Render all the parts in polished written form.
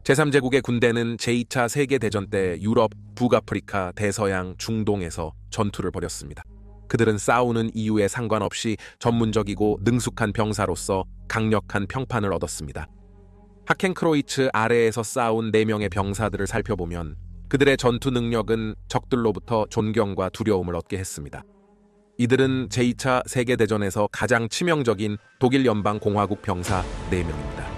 제3제국의 군대는 제2차 세계대전 때 유럽, 북아프리카, 대서양, 중동에서 전투를 벌였습니다. 그들은 싸우는 이유에 상관없이 전문적이고 능숙한 병사로서 강력한 평판을 얻었습니다. 하켄크로이츠 아래에서 싸운 4명의 병사들을 살펴보면 그들의 전투 능력은 적들로부터 존경과 두려움을 얻게 했습니다. 이들은 제2차 세계대전에서 가장 치명적인 독일 연방공화국 병사 4명입니다.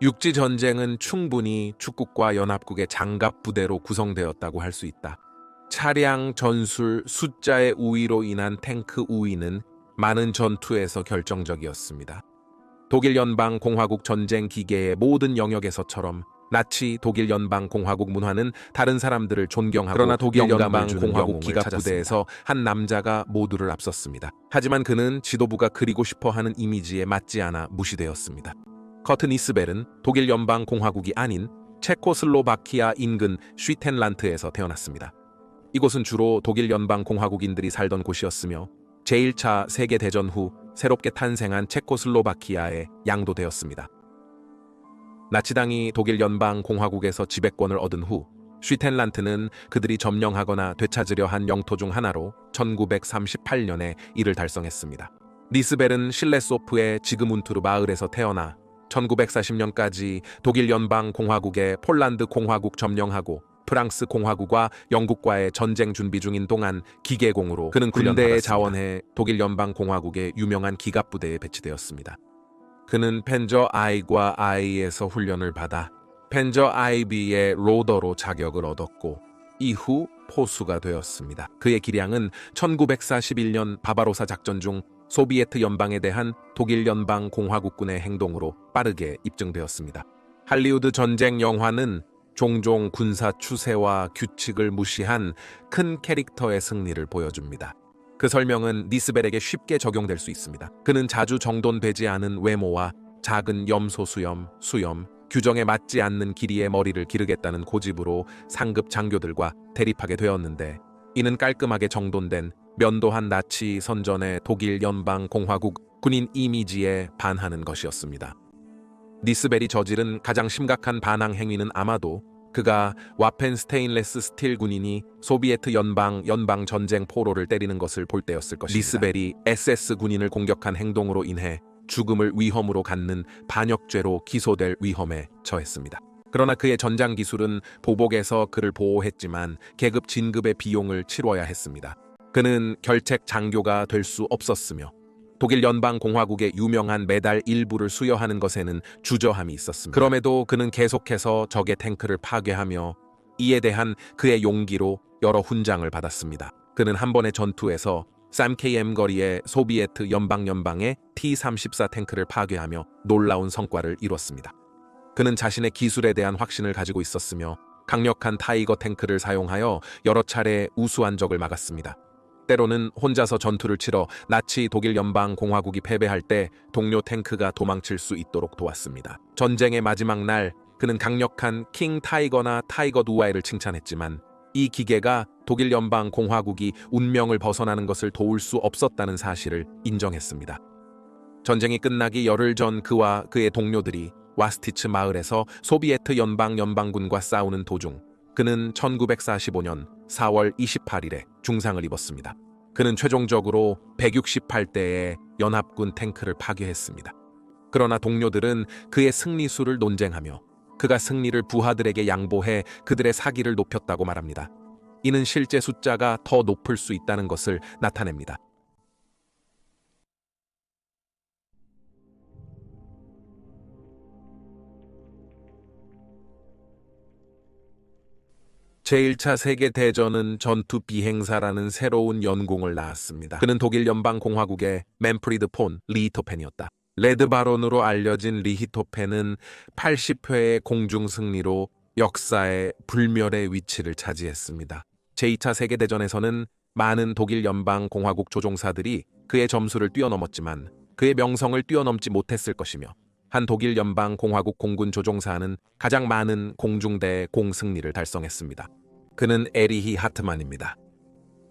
육지 전쟁은 충분히 축국과 연합국의 장갑 부대로 구성되었다고 할 수 있다. 차량, 전술, 숫자의 우위로 인한 탱크 우위는 많은 전투에서 결정적이었습니다. 독일 연방 공화국 전쟁 기계의 모든 영역에서처럼 나치 독일 연방 공화국 문화는 다른 사람들을 존경하고, 그러나 독일 연방 공화국 기갑 부대에서 한 남자가 모두를 앞섰습니다. 하지만 그는 지도부가 그리고 싶어하는 이미지에 맞지 않아 무시되었습니다. 커트 니스벨은 독일 연방 공화국이 아닌 체코슬로바키아 인근 슈텐란트에서 태어났습니다. 이곳은 주로 독일 연방 공화국인들이 살던 곳이었으며 제1차 세계대전 후 새롭게 탄생한 체코슬로바키아에 양도되었습니다. 나치당이 독일 연방 공화국에서 지배권을 얻은 후 슈텐란트는 그들이 점령하거나 되찾으려 한 영토 중 하나로 1938년에 이를 달성했습니다. 니스벨은 실레소프의 지그문투르 마을에서 태어나 1940년까지 독일 연방 공화국의 폴란드 공화국 점령하고 프랑스 공화국과 영국과의 전쟁 준비 중인 동안 기계공으로 그는 군대에 자원해 독일 연방 공화국의 유명한 기갑 부대에 배치되었습니다. 그는 펜저 I과 I에서 훈련을 받아 펜저 IB의 로더로 자격을 얻었고 이후 포수가 되었습니다. 그의 기량은 1941년 바바로사 작전 중 소비에트 연방에 대한 독일 연방 공화국군의 행동으로 빠르게 입증되었습니다. 할리우드 전쟁 영화는 종종 군사 추세와 규칙을 무시한 큰 캐릭터의 승리를 보여줍니다. 그 설명은 니스벨에게 쉽게 적용될 수 있습니다. 그는 자주 정돈되지 않은 외모와 작은 염소 수염, 규정에 맞지 않는 길이의 머리를 기르겠다는 고집으로 상급 장교들과 대립하게 되었는데, 이는 깔끔하게 정돈된 면도한 나치 선전의 독일 연방 공화국 군인 이미지에 반하는 것이었습니다. 니스벨이 저지른 가장 심각한 반항 행위는 아마도 그가 와펜 스테인레스 스틸 군인이 소비에트 연방 전쟁 포로를 때리는 것을 볼 때였을 것입니다. 니스벨이 SS 군인을 공격한 행동으로 인해 죽음을 위험으로 갖는 반역죄로 기소될 위험에 처했습니다. 그러나 그의 전장 기술은 보복에서 그를 보호했지만 계급 진급의 비용을 치러야 했습니다. 그는 결책 장교가 될 수 없었으며 독일 연방 공화국의 유명한 메달 일부를 수여하는 것에는 주저함이 있었습니다. 그럼에도 그는 계속해서 적의 탱크를 파괴하며 이에 대한 그의 용기로 여러 훈장을 받았습니다. 그는 한 번의 전투에서 3km 거리의 소비에트 연방의 T-34 탱크를 파괴하며 놀라운 성과를 이뤘습니다. 그는 자신의 기술에 대한 확신을 가지고 있었으며 강력한 타이거 탱크를 사용하여 여러 차례 우수한 적을 막았습니다. 때로는 혼자서 전투를 치러 나치 독일 연방 공화국이 패배할 때 동료 탱크가 도망칠 수 있도록 도왔습니다. 전쟁의 마지막 날 그는 강력한 킹 타이거나 타이거 두와이를 칭찬했지만 이 기계가 독일 연방 공화국이 운명을 벗어나는 것을 도울 수 없었다는 사실을 인정했습니다. 전쟁이 끝나기 열흘 전 그와 그의 동료들이 와스티츠 마을에서 소비에트 연방군과 싸우는 도중 그는 1945년 4월 28일에 중상을 입었습니다. 그는 최종적으로 168대의 연합군 탱크를 파괴했습니다. 그러나 동료들은 그의 승리수를 논쟁하며 그가 승리를 부하들에게 양보해 그들의 사기를 높였다고 말합니다. 이는 실제 숫자가 더 높을 수 있다는 것을 나타냅니다. 제1차 세계대전은 전투 비행사라는 새로운 연공을 낳았습니다. 그는 독일 연방공화국의 맨프리드 폰 리히토펜이었다. 레드 바론으로 알려진 리히토펜은 80회의 공중 승리로 역사의 불멸의 위치를 차지했습니다. 제2차 세계대전에서는 많은 독일 연방공화국 조종사들이 그의 점수를 뛰어넘었지만 그의 명성을 뛰어넘지 못했을 것이며 한 독일 연방공화국 공군 조종사는 가장 많은 공중대 공승리를 달성했습니다. 그는 에리히 하트만입니다.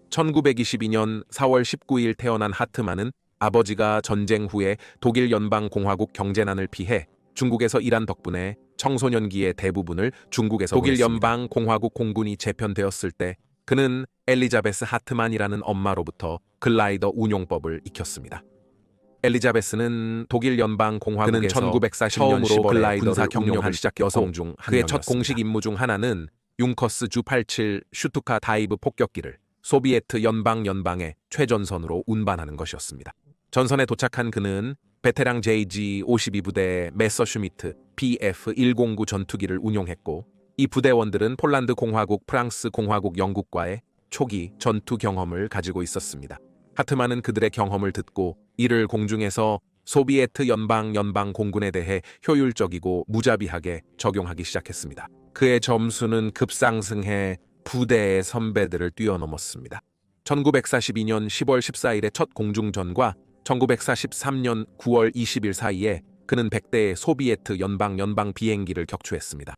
1922년 4월 19일 태어난 하트만은 아버지가 전쟁 후에 독일 연방공화국 경제난을 피해 중국에서 일한 덕분에 청소년기의 대부분을 중국에서 독일 연방공화국 공군이 재편되었을 때 그는 엘리자베스 하트만이라는 엄마로부터 글라이더 운용법을 익혔습니다. 엘리자베스는 독일 연방공화국에서 1940년 처음으로 글라이더를 운용한 여성 중 그의 첫 공식 임무 중 하나는 융커스 주-87 슈투카 다이브 폭격기를 소비에트 연방의 최전선으로 운반하는 것이었습니다. 전선에 도착한 그는 베테랑 JG-52부대의 메서슈미트 PF-109 전투기를 운용했고 이 부대원들은 폴란드 공화국, 프랑스 공화국, 영국과의 초기 전투 경험을 가지고 있었습니다. 하트만은 그들의 경험을 듣고 이를 공중에서 소비에트 연방 공군에 대해 효율적이고 무자비하게 적용하기 시작했습니다. 그의 점수는 급상승해 부대의 선배들을 뛰어넘었습니다. 1942년 10월 14일의 첫 공중전과 1943년 9월 20일 사이에 그는 100대의 소비에트 연방 비행기를 격추했습니다.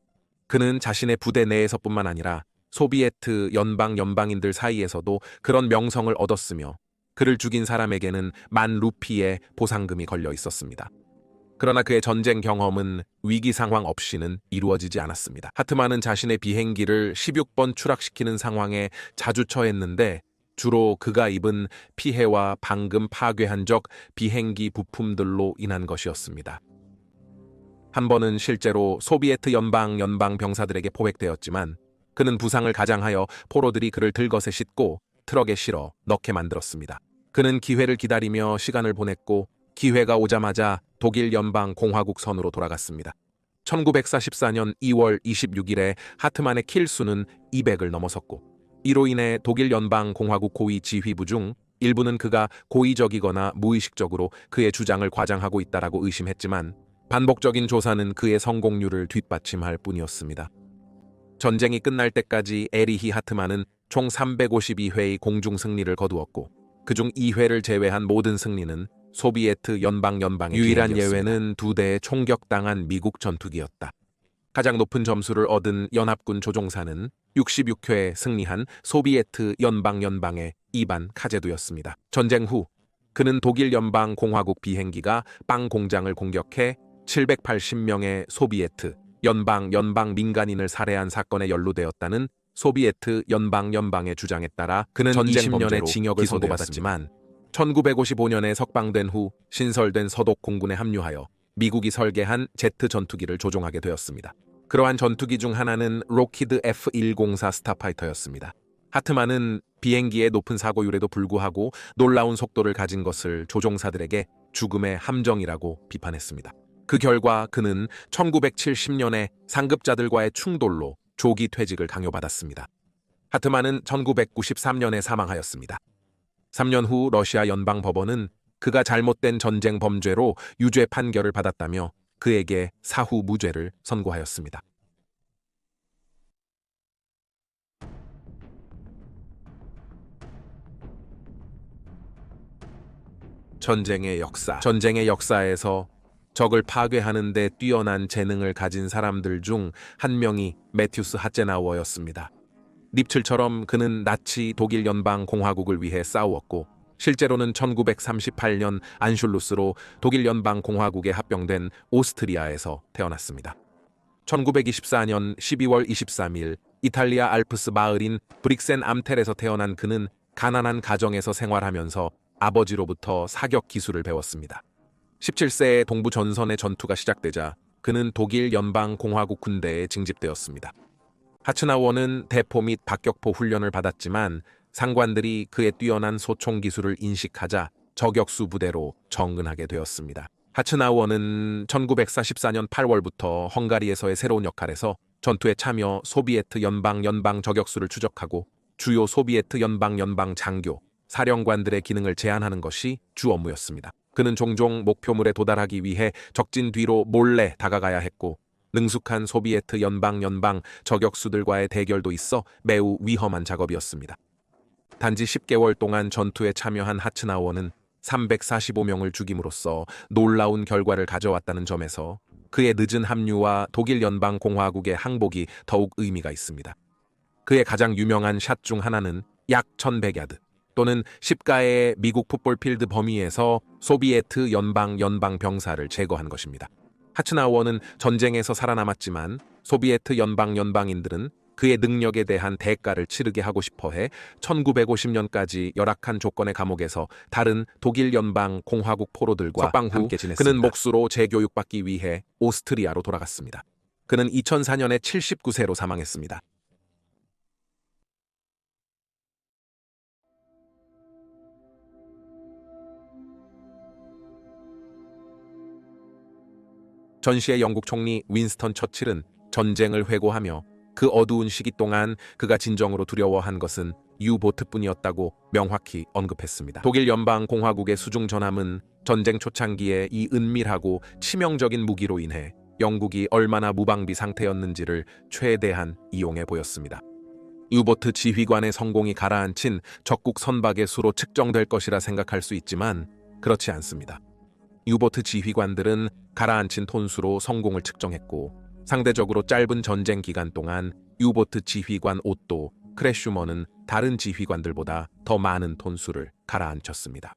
그는 자신의 부대 내에서뿐만 아니라 소비에트 연방인들 사이에서도 그런 명성을 얻었으며 그를 죽인 사람에게는 10,000루피의 보상금이 걸려 있었습니다. 그러나 그의 전쟁 경험은 위기 상황 없이는 이루어지지 않았습니다. 하트만은 자신의 비행기를 16번 추락시키는 상황에 자주 처했는데 주로 그가 입은 피해와 방금 파괴한 적 비행기 부품들로 인한 것이었습니다. 한 번은 실제로 소비에트 연방 병사들에게 포획되었지만 그는 부상을 가장하여 포로들이 그를 들것에 싣고 트럭에 실어 넣게 만들었습니다. 그는 기회를 기다리며 시간을 보냈고 기회가 오자마자 독일 연방공화국 선으로 돌아갔습니다. 1944년 2월 26일에 하트만의 킬수는 200을 넘어섰고 이로 인해 독일 연방공화국 고위 지휘부 중 일부는 그가 고의적이거나 무의식적으로 그의 주장을 과장하고 있다라고 의심했지만 반복적인 조사는 그의 성공률을 뒷받침할 뿐이었습니다. 전쟁이 끝날 때까지 에리히 하트만은 총 352회의 공중 승리를 거두었고 그중 2회를 제외한 모든 승리는 소비에트 연방의 유일한 예외는 2대의 총격당한 미국 전투기였다. 가장 높은 점수를 얻은 연합군 조종사는 66회 승리한 소비에트 연방의 이반 카제두였습니다. 전쟁 후 그는 독일 연방공화국 비행기가 빵 공장을 공격해 780명의 소비에트 연방 민간인을 살해한 사건에 연루되었다는 소비에트 연방의 주장에 따라 그는 전쟁 20년의 징역을 선고받았지만 1955년에 석방된 후 신설된 서독 공군에 합류하여 미국이 설계한 제트 전투기를 조종하게 되었습니다. 그러한 전투기 중 하나는 로키드 F-104 스타파이터였습니다. 하트만은 비행기의 높은 사고율에도 불구하고 놀라운 속도를 가진 것을 조종사들에게 죽음의 함정이라고 비판했습니다. 그 결과 그는 1970년에 상급자들과의 충돌로 조기 퇴직을 강요받았습니다. 하트만은 1993년에 사망하였습니다. 3년 후 러시아 연방법원은 그가 잘못된 전쟁 범죄로 유죄 판결을 받았다며 그에게 사후 무죄를 선고하였습니다. 전쟁의 역사에서 적을 파괴하는 데 뛰어난 재능을 가진 사람들 중 한 명이 매튜스 하제나우어였습니다. 닙틀처럼 그는 나치 독일 연방공화국을 위해 싸우었고 실제로는 1938년 안슐루스로 독일 연방공화국에 합병된 오스트리아에서 태어났습니다. 1924년 12월 23일 이탈리아 알프스 마을인 브릭센 암텔에서 태어난 그는 가난한 가정에서 생활하면서 아버지로부터 사격 기술을 배웠습니다. 17세에 동부 전선의 전투가 시작되자 그는 독일 연방공화국 군대에 징집되었습니다. 하츠나우어는 대포 및 박격포 훈련을 받았지만 상관들이 그의 뛰어난 소총 기술을 인식하자 저격수 부대로 정근하게 되었습니다. 하츠나우어는 1944년 8월부터 헝가리에서의 새로운 역할에서 전투에 참여 소비에트 연방 저격수를 추적하고 주요 소비에트 연방 장교, 사령관들의 기능을 제한하는 것이 주 업무였습니다. 그는 종종 목표물에 도달하기 위해 적진 뒤로 몰래 다가가야 했고 능숙한 소비에트 연방 저격수들과의 대결도 있어 매우 위험한 작업이었습니다. 단지 10개월 동안 전투에 참여한 하츠나워는 345명을 죽임으로써 놀라운 결과를 가져왔다는 점에서 그의 늦은 합류와 독일 연방공화국의 항복이 더욱 의미가 있습니다. 그의 가장 유명한 샷 중 하나는 약 1100야드 또는 10가의 미국 풋볼 필드 범위에서 소비에트 연방 병사를 제거한 것입니다. 하츠나워는 전쟁에서 살아남았지만 소비에트 연방인들은 그의 능력에 대한 대가를 치르게 하고 싶어해 1950년까지 열악한 조건의 감옥에서 다른 독일 연방 공화국 포로들과 석방 후 함께 지냈습니다. 그는 목수로 재교육받기 위해 오스트리아로 돌아갔습니다. 그는 2004년에 79세로 사망했습니다. 전시의 영국 총리 윈스턴 처칠은 전쟁을 회고하며 그 어두운 시기 동안 그가 진정으로 두려워한 것은 유보트뿐이었다고 명확히 언급했습니다. 독일 연방공화국의 수중 전함은 전쟁 초창기에 이 은밀하고 치명적인 무기로 인해 영국이 얼마나 무방비 상태였는지를 최대한 이용해 보였습니다. 유보트 지휘관의 성공이 가라앉힌 적국 선박의 수로 측정될 것이라 생각할 수 있지만 그렇지 않습니다. 유보트 지휘관들은 가라앉힌 톤수로 성공을 측정했고 상대적으로 짧은 전쟁 기간 동안 유보트 지휘관 오또 크레슈머는 다른 지휘관들보다 더 많은 톤수를 가라앉혔습니다.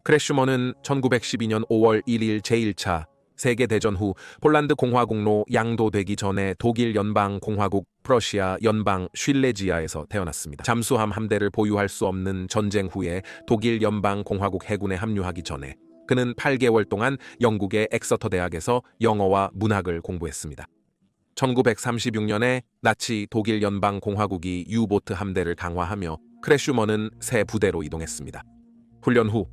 크레슈머는 1912년 5월 1일 제1차 세계대전 후 폴란드 공화국로 양도되기 전에 독일 연방공화국 프러시아 연방 쉴레지아에서 태어났습니다. 잠수함 함대를 보유할 수 없는 전쟁 후에 독일 연방공화국 해군에 합류하기 전에 그는 8개월 동안 영국의 엑서터 대학에서 영어와 문학을 공부했습니다. 1936년에 나치 독일 연방공화국이 유보트 함대를 강화하며 크레슈머는 새 부대로 이동했습니다. 훈련 후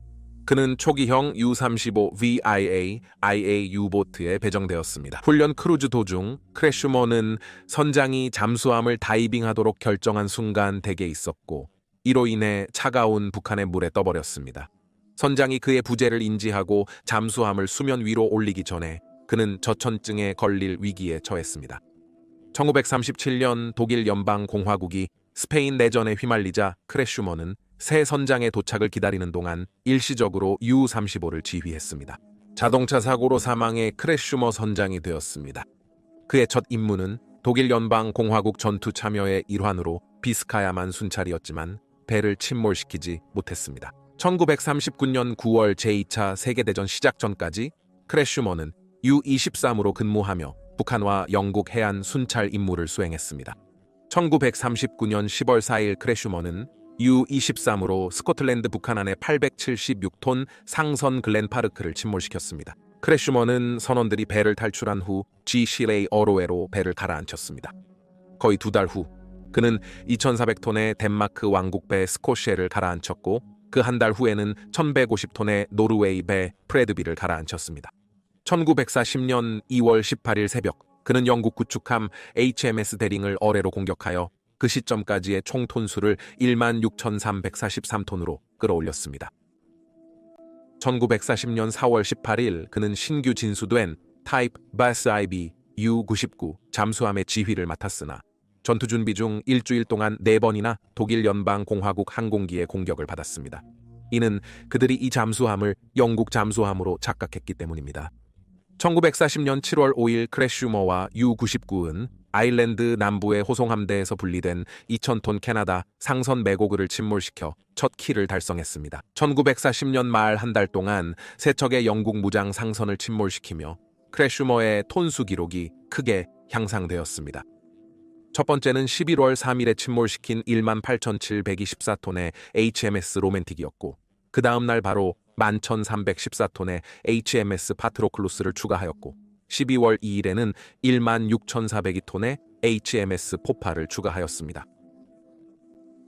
그는 초기형 U-35VIA 유보트에 배정되었습니다. 훈련 크루즈 도중 크레슈머는 선장이 잠수함을 다이빙하도록 결정한 순간 덱에 있었고 이로 인해 차가운 북한의 물에 떠버렸습니다. 선장이 그의 부재를 인지하고 잠수함을 수면 위로 올리기 전에 그는 저천증에 걸릴 위기에 처했습니다. 1937년 독일 연방공화국이 스페인 내전에 휘말리자 크레슈머는 새 선장의 도착을 기다리는 동안 일시적으로 U-35를 지휘했습니다. 자동차 사고로 사망해 크레슈머 선장이 되었습니다. 그의 첫 임무는 독일 연방공화국 전투 참여의 일환으로 비스카야만 순찰이었지만 배를 침몰시키지 못했습니다. 1939년 9월 제2차 세계대전 시작 전까지 크레슈머는 U-23으로 근무하며 북한과 영국 해안 순찰 임무를 수행했습니다. 1939년 10월 4일 크레슈머는 U-23으로 스코틀랜드 북한안의 876톤 상선 글렌파르크를 침몰시켰습니다. 크레슈머는 선원들이 배를 탈출한 후 G-실레이 어로웨로 배를 가라앉혔습니다. 거의 2달 후 그는 2,400톤의 덴마크 왕국배 스코시에를 가라앉혔고 그 한 달 후에는 1,150톤의 노르웨이 배 프레드비를 가라앉혔습니다. 1940년 2월 18일 새벽 그는 영국 구축함 HMS 대링을 어뢰로 공격하여 그 시점까지의 총 톤수를 16,343톤으로 끌어올렸습니다. 1940년 4월 18일 그는 신규 진수된 타입 바스 IB U-99 잠수함의 지휘를 맡았으나 전투 준비 중 일주일 동안 4번이나 독일 연방공화국 항공기의 공격을 받았습니다. 이는 그들이 이 잠수함을 영국 잠수함으로 착각했기 때문입니다. 1940년 7월 5일 크레슈머와 U-99은 아일랜드 남부의 호송함대에서 분리된 2,000톤 캐나다 상선 메고그를 침몰시켜 첫 키를 달성했습니다. 1940년 말 한 달 동안 세 척의 영국 무장 상선을 침몰시키며 크레슈머의 톤수 기록이 크게 향상되었습니다. 첫 번째는 11월 3일에 침몰시킨 18,724톤의 HMS 로맨틱이었고 그 다음 날 바로 11,314톤의 HMS 파트로클루스를 추가하였고 12월 2일에는 16,402톤의 HMS 포파를 추가하였습니다.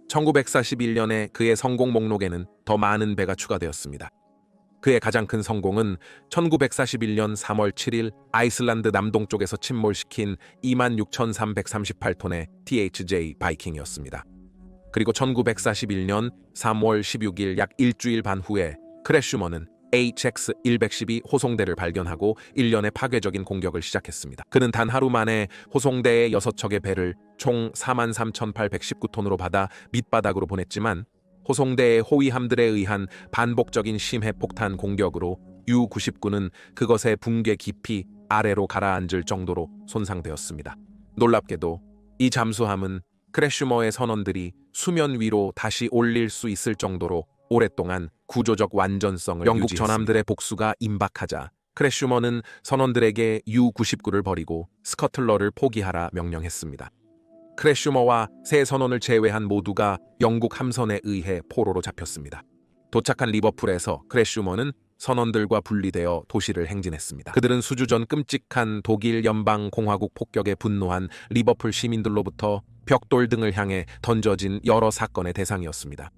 1941년에 그의 성공 목록에는 더 많은 배가 추가되었습니다. 그의 가장 큰 성공은 1941년 3월 7일 아이슬란드 남동쪽에서 침몰시킨 26,338톤의 THJ 바이킹이었습니다. 그리고 1941년 3월 16일 약 일주일 반 후에 크레슈머는 HX-112 호송대를 발견하고 일련의 파괴적인 공격을 시작했습니다. 그는 단 하루 만에 호송대의 6척의 배를 총 43,819톤으로 받아 밑바닥으로 보냈지만 호송대의 호위함들에 의한 반복적인 심해 폭탄 공격으로 U-99는 그것의 붕괴 깊이 아래로 가라앉을 정도로 손상되었습니다. 놀랍게도 이 잠수함은 크래슈머의 선원들이 수면 위로 다시 올릴 수 있을 정도로 오랫동안 구조적 완전성을 영국 유지했습니다. 전함들의 복수가 임박하자 크래슈머는 선원들에게 U-99를 버리고 스커틀러를 포기하라 명령했습니다. 크래슈머와 세 선원을 제외한 모두가 영국 함선에 의해 포로로 잡혔습니다. 도착한 리버풀에서 크래슈머는 선원들과 분리되어 도시를 행진했습니다. 그들은 수주 전 끔찍한 독일 연방공화국 폭격에 분노한 리버풀 시민들로부터 벽돌 등을 향해 던져진 여러 사건의 대상이었습니다.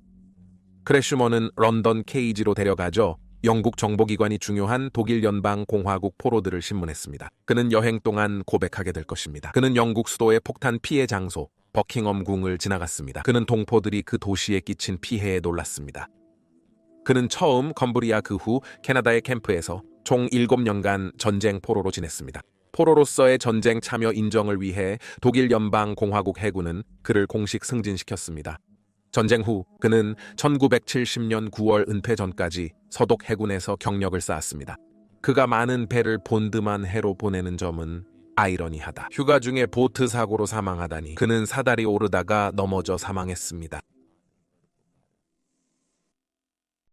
크래슈머는 런던 케이지로 데려가져 영국 정보기관이 중요한 독일 연방공화국 포로들을 신문했습니다. 그는 여행 동안 고백하게 될 것입니다. 그는 영국 수도의 폭탄 피해 장소 버킹엄 궁을 지나갔습니다. 그는 동포들이 그 도시에 끼친 피해에 놀랐습니다. 그는 처음 컴브리아 그 후 캐나다의 캠프에서 총 7년간 전쟁 포로로 지냈습니다. 포로로서의 전쟁 참여 인정을 위해 독일 연방공화국 해군은 그를 공식 승진시켰습니다. 전쟁 후 그는 1970년 9월 은폐 전까지 서독 해군에서 경력을 쌓았습니다. 그가 많은 배를 본드만 해로 보내는 점은 아이러니하다. 휴가 중에 보트 사고로 사망하다니. 그는 사다리 오르다가 넘어져 사망했습니다.